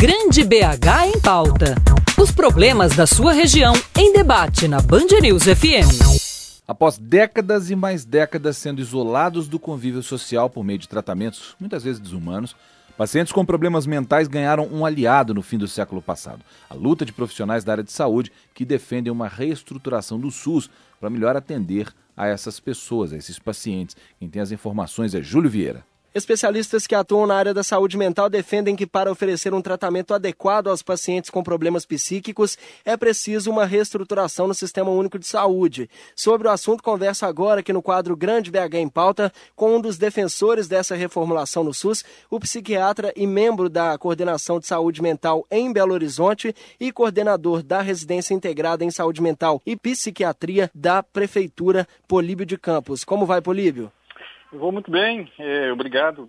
Grande BH em Pauta. Os problemas da sua região em debate na Band News FM. Após décadas e mais décadas sendo isolados do convívio social por meio de tratamentos, muitas vezes desumanos, pacientes com problemas mentais ganharam um aliado no fim do século passado. A luta de profissionais da área de saúde que defendem uma reestruturação do SUS para melhor atender a essas pessoas, a esses pacientes. Quem tem as informações é Júlio Vieira. Especialistas que atuam na área da saúde mental defendem que para oferecer um tratamento adequado aos pacientes com problemas psíquicos é preciso uma reestruturação no Sistema Único de Saúde. Sobre o assunto, converso agora aqui no quadro Grande BH em Pauta com um dos defensores dessa reformulação no SUS, o psiquiatra e membro da Coordenação de Saúde Mental em Belo Horizonte e coordenador da Residência Integrada em Saúde Mental e Psiquiatria da Prefeitura, Políbio de Campos. Como vai, Políbio? Eu vou muito bem, obrigado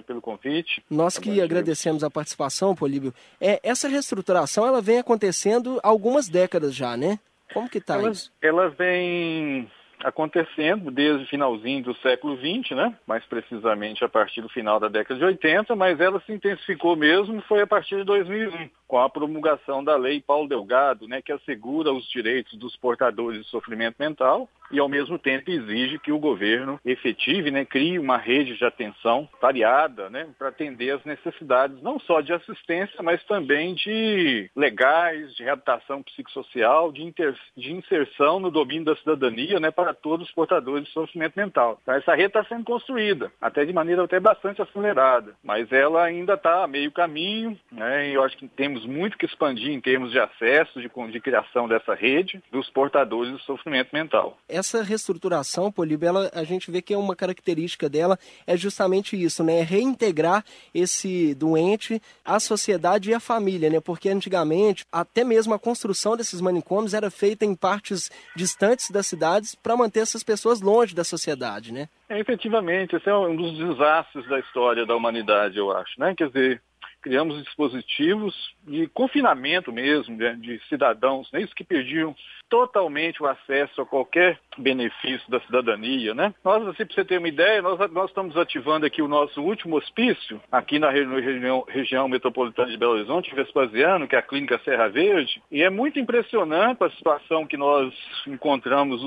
pelo convite. Nós que agradecemos a participação, Políbio. Essa reestruturação ela vem acontecendo há algumas décadas já, né? Como que está isso? Ela vem acontecendo desde o finalzinho do século XX, né? Mais precisamente a partir do final da década de 80, mas ela se intensificou mesmo foi a partir de 2001, com a promulgação da Lei Paulo Delgado, né, que assegura os direitos dos portadores de sofrimento mental e, ao mesmo tempo, exige que o governo efetive, né, crie uma rede de atenção variada, né, para atender as necessidades não só de assistência, mas também de legais, de reabilitação psicossocial, de inserção no domínio da cidadania, né, para todos os portadores de sofrimento mental. Então, essa rede está sendo construída, até de maneira bastante acelerada, mas ela ainda está a meio caminho, né, e eu acho que temos muito que expandir em termos de acesso, de criação dessa rede dos portadores de sofrimento mental. Essa reestruturação, Políbio, a gente vê que é uma característica dela é justamente isso, né? Reintegrar esse doente à sociedade e à família, né? Porque antigamente, até mesmo a construção desses manicômios era feita em partes distantes das cidades para manter essas pessoas longe da sociedade, né? Efetivamente, esse é um dos desastres da história da humanidade, eu acho, né? Quer dizer, criamos dispositivos de confinamento mesmo, né, de cidadãos, né, isso que perdiam totalmente o acesso a qualquer benefício da cidadania, né? Nós, assim, para você ter uma ideia, nós estamos ativando aqui o nosso último hospício, aqui na região metropolitana de Belo Horizonte, Vespasiano, que é a Clínica Serra Verde, e é muito impressionante a situação que nós encontramos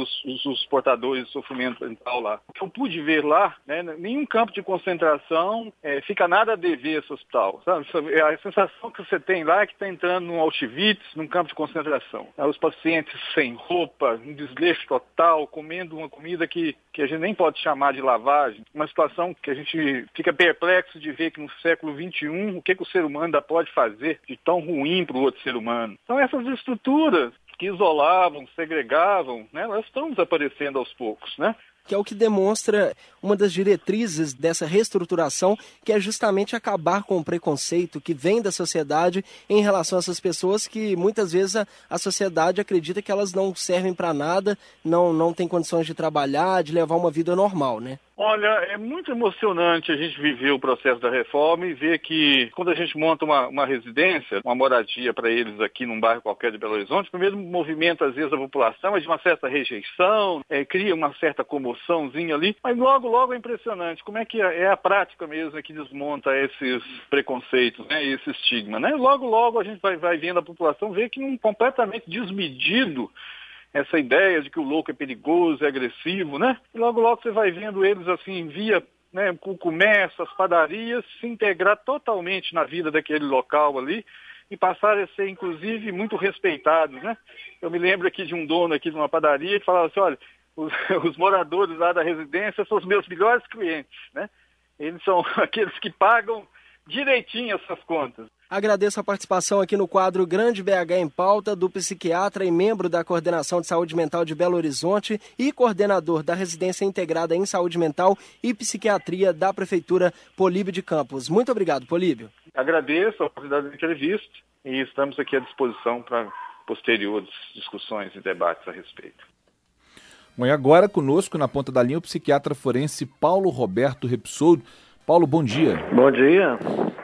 os portadores de sofrimento mental lá. O que eu pude ver lá, né, nenhum campo de concentração fica nada a dever esse hospital, sabe? A sensação que você tem lá é que está entrando num Auschwitz, num campo de concentração. Os pacientes sem roupa, um desleixo total, comendo uma comida que a gente nem pode chamar de lavagem. Uma situação que a gente fica perplexo de ver que no século XXI, o que o ser humano ainda pode fazer de tão ruim para o outro ser humano. Então essas estruturas que isolavam, segregavam, né, elas estão desaparecendo aos poucos, né? Que é o que demonstra uma das diretrizes dessa reestruturação, que é justamente acabar com o preconceito que vem da sociedade em relação a essas pessoas que muitas vezes a sociedade acredita que elas não servem para nada, não tem condições de trabalhar, de levar uma vida normal, né? Olha, é muito emocionante a gente viver o processo da reforma e ver que quando a gente monta uma residência, uma moradia para eles aqui num bairro qualquer de Belo Horizonte, o primeiro movimento, às vezes, da população é de uma certa rejeição, cria uma certa comoçãozinha ali, mas logo é impressionante como é que é a prática mesmo que desmonta esses preconceitos, né, esse estigma, né? Logo a gente vai vendo a população ver que completamente desmedido essa ideia de que o louco é perigoso, é agressivo, né? E logo você vai vendo eles assim, via, né, o comércio, as padarias, se integrar totalmente na vida daquele local ali e passar a ser, inclusive, muito respeitados, né? Eu me lembro aqui de um dono aqui de uma padaria que falava assim, olha, os moradores lá da residência são os meus melhores clientes, né? Eles são aqueles que pagam direitinho essas contas. Agradeço a participação aqui no quadro Grande BH em Pauta do psiquiatra e membro da Coordenação de Saúde Mental de Belo Horizonte e coordenador da Residência Integrada em Saúde Mental e Psiquiatria da Prefeitura Políbio de Campos. Muito obrigado, Políbio. Agradeço a oportunidade da entrevista e estamos aqui à disposição para posteriores discussões e debates a respeito. Bom, e agora conosco na ponta da linha o psiquiatra forense Paulo Roberto Repsoldo. Paulo, bom dia. Bom dia.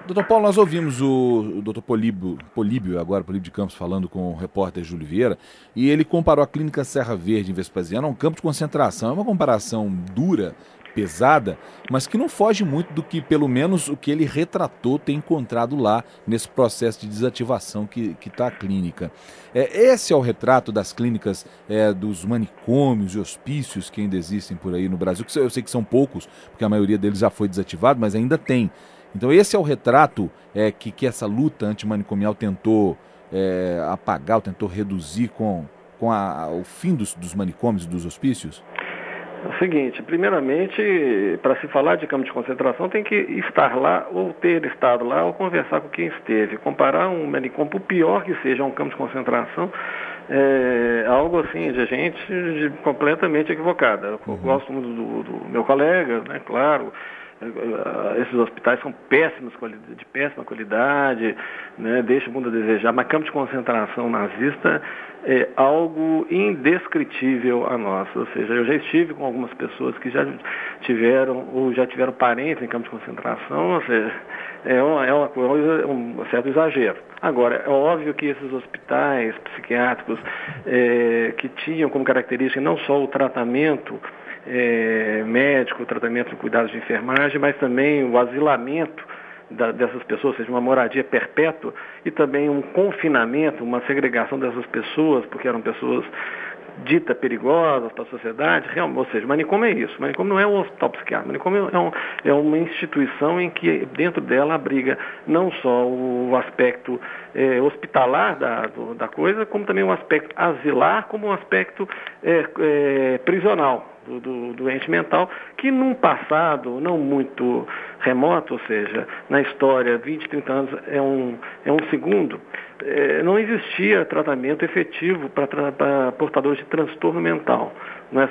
Doutor Paulo, nós ouvimos o doutor Políbio de Campos, falando com o repórter Júlio Vieira, e ele comparou a Clínica Serra Verde em Vespasiano a um campo de concentração. É uma comparação dura, pesada, mas que não foge muito do que, pelo menos, o que ele retratou ter encontrado lá nesse processo de desativação que está a clínica. Esse é o retrato das clínicas, dos manicômios e hospícios que ainda existem por aí no Brasil, que eu sei que são poucos, porque a maioria deles já foi desativado, mas ainda tem. Então esse é o retrato que essa luta antimanicomial tentou apagar, ou tentou reduzir com o fim dos manicômios e dos hospícios? É o seguinte, primeiramente, para se falar de campo de concentração, tem que estar lá, ou ter estado lá, ou conversar com quem esteve. Comparar um manicômio, por pior que seja um campo de concentração, é algo assim de gente completamente equivocada. Eu gosto muito do meu colega, né, claro. Esses hospitais são péssimos, de péssima qualidade, né, deixa o mundo a desejar, mas campo de concentração nazista é algo indescritível a nós. Ou seja, eu já estive com algumas pessoas que já tiveram parentes em campo de concentração, ou seja, é uma coisa, um certo exagero. Agora, é óbvio que esses hospitais psiquiátricos que tinham como característica não só o tratamento médico, tratamento em cuidados de enfermagem, mas também o asilamento dessas pessoas, ou seja, uma moradia perpétua e também um confinamento, uma segregação dessas pessoas, porque eram pessoas ditas perigosas para a sociedade, ou seja, manicômio é isso. Manicômio não é um hospital psiquiátrico, manicômio é uma instituição em que dentro dela abriga não só o aspecto hospitalar da coisa, como também um aspecto asilar, como um aspecto prisional do doente mental, que num passado não muito remoto, ou seja, na história, 20, 30 anos é um segundo, não existia tratamento efetivo para portadores de transtorno mental. Não é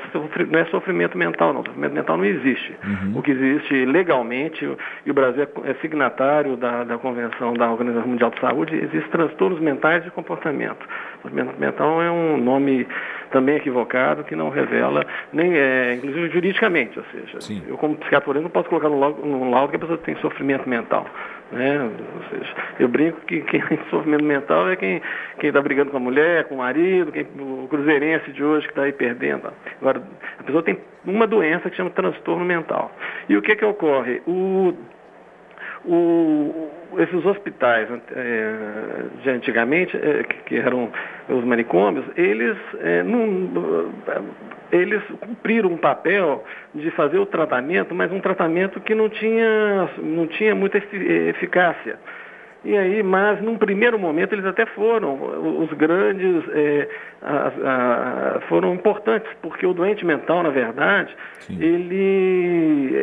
sofrimento mental, não. Sofrimento mental não existe. O que existe legalmente, e o Brasil é signatário da Convenção da Organização Mundial de Saúde, existem transtornos mentais de comportamento. Sofrimento mental é um nome também equivocado, que não revela, nem inclusive juridicamente, ou seja, sim, eu como psiquiatra não posso colocar no laudo que a pessoa tem sofrimento mental. Né? Ou seja, eu brinco que quem tem sofrimento mental é quem está brigando com a mulher, com o marido, o cruzeirense de hoje que está aí perdendo. Agora, a pessoa tem uma doença que chama transtorno mental. E o que ocorre? Esses hospitais de antigamente, que eram os manicômios, eles cumpriram um papel de fazer o tratamento, mas um tratamento que não tinha muita eficácia. E aí, mas num primeiro momento eles até foram, os grandes foram importantes, porque o doente mental, na verdade, sim, ele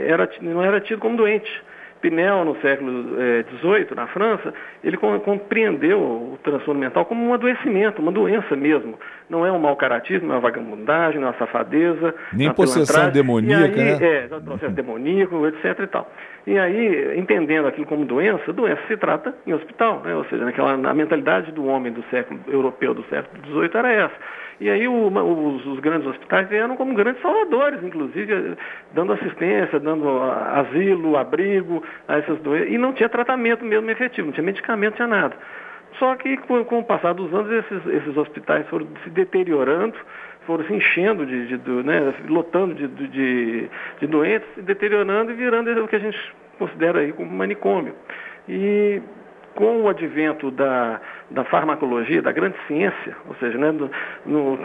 não era tido como doente. Pinel, no século XVIII, na França, ele compreendeu o transtorno mental como um adoecimento, uma doença mesmo. Não é um mau caratismo, não é uma vagabundagem, não é uma safadeza. Nem possessão demoníaca, aí, né? Processo demoníaco, etc. e tal. E aí, entendendo aquilo como doença se trata em hospital, né? Ou seja, na mentalidade do homem do século europeu do século XVIII era essa. E aí os grandes hospitais vieram como grandes salvadores, inclusive, dando assistência, dando asilo, abrigo a essas doenças. E não tinha tratamento mesmo efetivo, não tinha medicamento, não tinha nada. Só que com o passar dos anos, esses hospitais foram se deteriorando, foram se enchendo, lotando de doentes, se deteriorando e virando o que a gente considera aí como manicômio. E com o advento da farmacologia, da grande ciência, ou seja,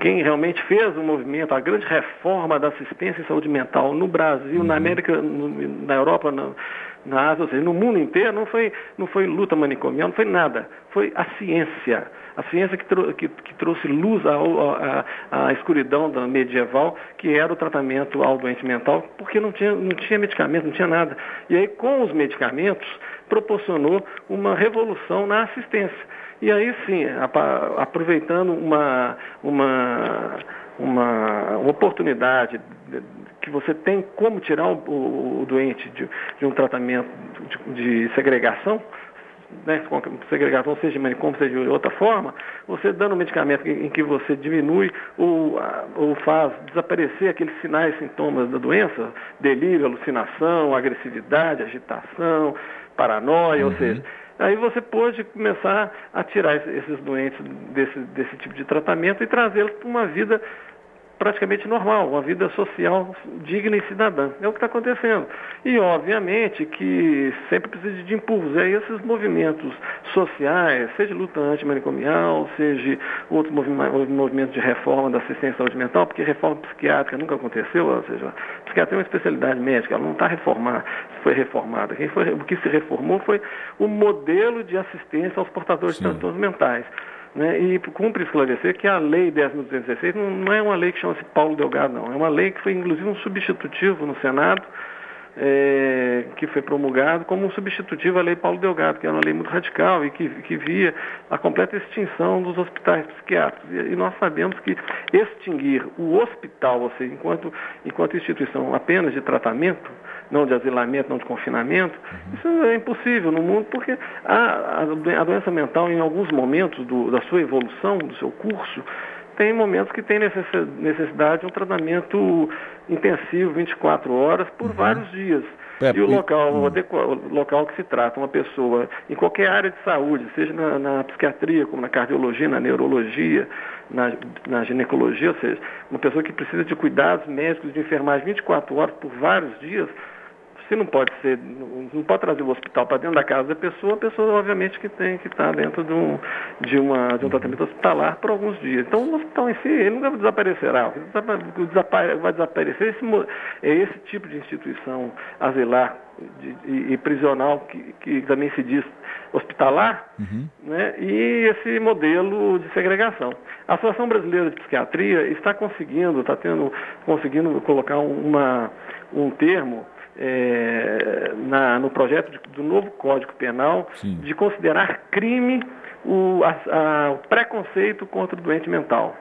quem realmente fez o movimento, a grande reforma da assistência em saúde mental no Brasil, na América, na Europa, na Ásia, ou seja, no mundo inteiro, não foi luta manicomial, não foi nada, foi a ciência. A ciência que trouxe luz à escuridão da medieval, que era o tratamento ao doente mental, porque não tinha medicamento, não tinha nada. E aí, com os medicamentos, proporcionou uma revolução na assistência. E aí, sim, aproveitando uma oportunidade que você tem como tirar o doente de um tratamento de segregação, né, segregação seja de manicômio, seja de outra forma, você dando um medicamento em que você diminui ou faz desaparecer aqueles sinais e sintomas da doença, delírio, alucinação, agressividade, agitação, paranoia, ou seja, aí você pode começar a tirar esses doentes desse tipo de tratamento e trazê-los para uma vida praticamente normal, uma vida social digna e cidadã. É o que está acontecendo. E, obviamente, que sempre precisa de impulsos. Aí esses movimentos sociais, seja luta antimanicomial, seja outros movimentos de reforma da assistência à saúde mental, porque reforma psiquiátrica nunca aconteceu, ou seja, a psiquiatria é uma especialidade médica, ela não está foi reformada. O que se reformou foi o modelo de assistência aos portadores de transtornos mentais. Né? E cumpre esclarecer que a Lei 10.216 não é uma lei que chama-se Paulo Delgado, não. É uma lei que foi, inclusive, um substitutivo no Senado, que foi promulgado como um substitutivo à Lei Paulo Delgado, que era uma lei muito radical e que via a completa extinção dos hospitais psiquiátricos. E nós sabemos que extinguir o hospital, ou seja, enquanto instituição apenas de tratamento, não de asilamento, não de confinamento, isso é impossível no mundo, porque a doença mental, em alguns momentos da sua evolução, do seu curso, tem momentos que tem necessidade de um tratamento intensivo, 24 horas, por vários dias. E o local que se trata, uma pessoa em qualquer área de saúde, seja na psiquiatria, como na cardiologia, na neurologia, na ginecologia, ou seja, uma pessoa que precisa de cuidados médicos de enfermagem 24 horas por vários dias, se não pode trazer o hospital para dentro da casa da pessoa, a pessoa obviamente que tem que estar dentro de um tratamento hospitalar por alguns dias. Então o hospital em si, ele nunca desaparecerá. O que vai desaparecer esse tipo de instituição asilar e prisional, que também se diz hospitalar, né? E esse modelo de segregação. A Associação Brasileira de Psiquiatria está conseguindo colocar um termo no projeto do novo Código Penal, sim, de considerar crime o preconceito contra o doente mental.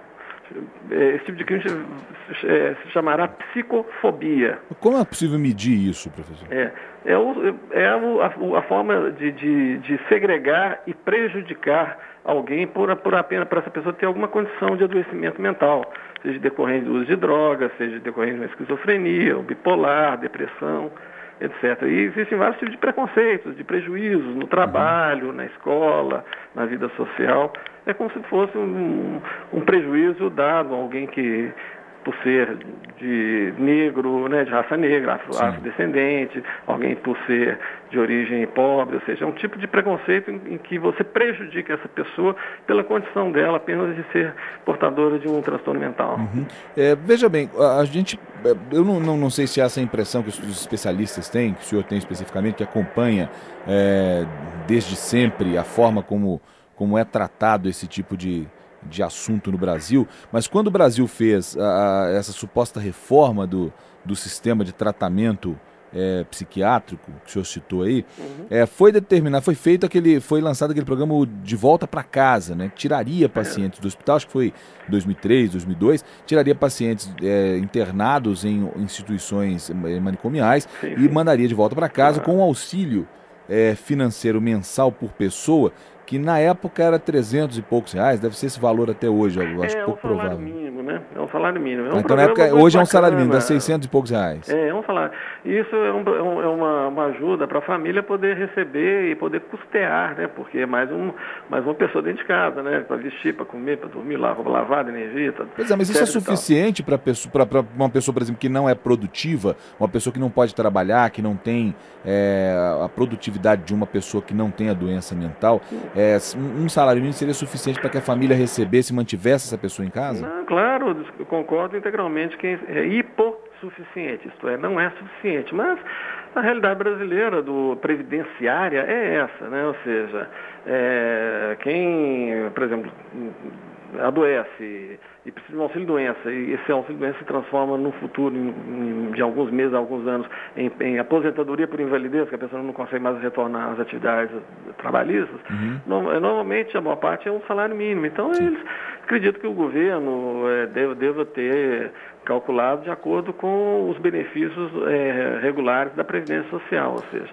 Esse tipo de crime se chamará psicofobia. Como é possível medir isso, professor? A forma de segregar e prejudicar alguém por apenas para essa pessoa ter alguma condição de adoecimento mental, seja decorrente do uso de drogas, seja decorrente de uma esquizofrenia, ou bipolar, depressão, etc. E existem vários tipos de preconceitos, de prejuízos no trabalho, na escola, na vida social. É como se fosse um prejuízo dado a alguém que, por ser de negro, né, de raça negra, afrodescendente, alguém por ser de origem pobre, ou seja, é um tipo de preconceito em que você prejudica essa pessoa pela condição dela apenas de ser portadora de um transtorno mental. Veja bem, eu não sei se essa impressão que os especialistas têm, que o senhor tem especificamente, que acompanha desde sempre a forma como é tratado esse tipo de assunto no Brasil, mas quando o Brasil fez essa suposta reforma do sistema de tratamento psiquiátrico, que o senhor citou aí, foi lançado aquele programa De Volta para Casa, né? Tiraria pacientes do hospital, acho que foi 2003, 2002, tiraria pacientes internados em instituições manicomiais, sim, e mandaria de volta para casa com um auxílio financeiro mensal por pessoa, que na época era 300 e poucos reais, deve ser esse valor até hoje, eu acho pouco provável. É um salário mínimo, né? É um salário mínimo. Então na época, hoje é um salário mínimo, dá 600 e poucos reais. É um salário. Isso é uma ajuda para a família poder receber e poder custear, né? Porque é mais uma pessoa dentro de casa, né? Para vestir, para comer, para dormir, roupa lavada, energia. Pois é, mas isso é suficiente para uma pessoa, por exemplo, que não é produtiva, uma pessoa que não pode trabalhar, que não tem a produtividade de uma pessoa que não tem a doença mental, um salário mínimo seria suficiente para que a família recebesse e mantivesse essa pessoa em casa? Não, claro, eu concordo integralmente que é hipossuficiente, isto é, não é suficiente, mas a realidade brasileira previdenciária é essa, né? Ou seja, quem, por exemplo, adoece e precisa de um auxílio-doença, e esse auxílio-doença se transforma no futuro, de alguns meses, alguns anos, em aposentadoria por invalidez, que a pessoa não consegue mais retornar às atividades trabalhistas, normalmente a maior parte é um salário mínimo. Então, eles acreditam que o governo deva ter calculado de acordo com os benefícios regulares da Previdência Social, ou seja,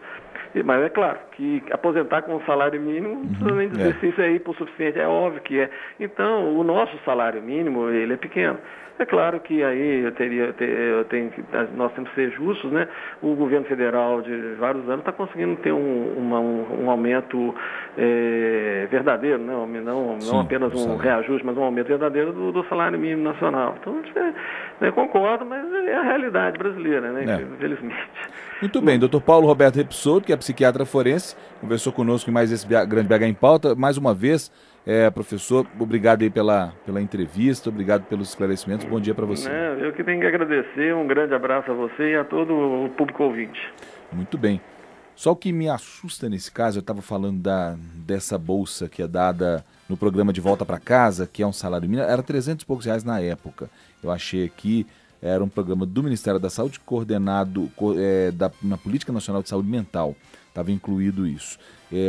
Mas é claro que aposentar com um salário mínimo, não precisa nem dizer se isso é hipossuficiente, é óbvio que é. Então, o nosso salário mínimo, ele é pequeno. É claro que aí nós temos que ser justos, né? O governo federal de vários anos está conseguindo ter um aumento verdadeiro, né? Não apenas um reajuste, mas um aumento verdadeiro do salário mínimo nacional. Então, concordo, mas é a realidade brasileira, né? Infelizmente. Muito bem, Dr. Paulo Roberto Repsoto, que é psiquiatra forense, conversou conosco em mais esse Grande BH em Pauta. Mais uma vez, professor, obrigado aí pela entrevista, obrigado pelos esclarecimentos. Bom dia para você. Eu que tenho que agradecer, um grande abraço a você e a todo o público ouvinte. Muito bem. Só o que me assusta nesse caso, eu estava falando dessa bolsa que é dada no programa de Volta para Casa, que é um salário mínimo, era R$300 e poucos na época. Eu achei aqui, era um programa do Ministério da Saúde coordenado na Política Nacional de Saúde Mental. Estava incluído isso.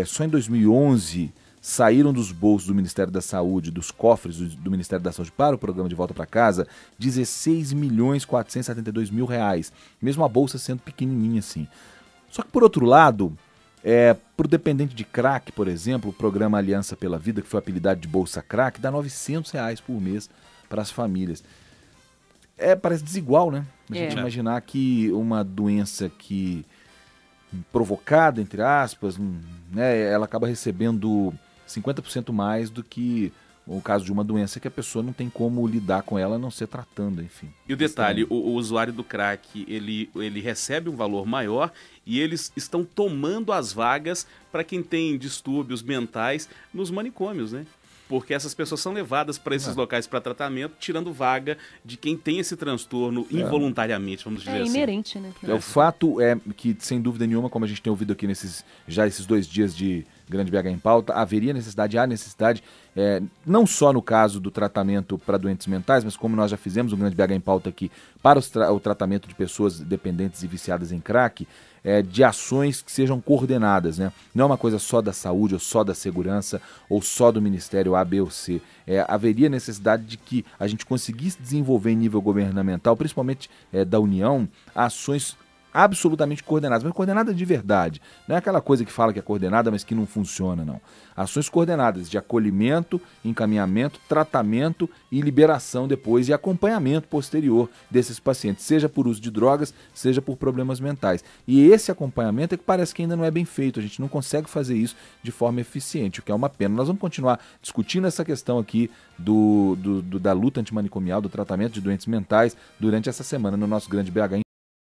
Só em 2011 saíram dos bolsos do Ministério da Saúde, dos cofres do Ministério da Saúde para o programa de Volta para Casa, R$16.472.000, mesmo a bolsa sendo pequenininha assim. Só que, por outro lado, para o dependente de crack, por exemplo, o programa Aliança pela Vida, que foi apelidado de Bolsa Crack, dá R$900 por mês para as famílias. Parece desigual, né? A gente imaginar que uma doença provocada, entre aspas, ela acaba recebendo 50% mais do que o caso de uma doença que a pessoa não tem como lidar com ela, a não ser tratando, enfim. E o detalhe, o usuário do crack, ele recebe um valor maior e eles estão tomando as vagas para quem tem distúrbios mentais nos manicômios, né? Porque essas pessoas são levadas para esses locais para tratamento, tirando vaga de quem tem esse transtorno involuntariamente, vamos dizer assim. É inerente, né? O fato é que, sem dúvida nenhuma, como a gente tem ouvido aqui esses 2 dias de Grande BH em Pauta, há necessidade, não só no caso do tratamento para doentes mentais, mas como nós já fizemos o Grande BH em Pauta aqui, para o tratamento de pessoas dependentes e viciadas em crack, de ações que sejam coordenadas, né? Não é uma coisa só da saúde, ou só da segurança, ou só do Ministério A, B ou C. Haveria necessidade de que a gente conseguisse desenvolver em nível governamental, principalmente da União, ações absolutamente coordenadas, mas coordenadas de verdade. Não é aquela coisa que fala que é coordenada, mas que não funciona, não. Ações coordenadas de acolhimento, encaminhamento, tratamento e liberação depois e acompanhamento posterior desses pacientes, seja por uso de drogas, seja por problemas mentais. E esse acompanhamento é que parece que ainda não é bem feito, a gente não consegue fazer isso de forma eficiente, o que é uma pena. Nós vamos continuar discutindo essa questão aqui da luta antimanicomial, do tratamento de doentes mentais durante essa semana no nosso Grande BH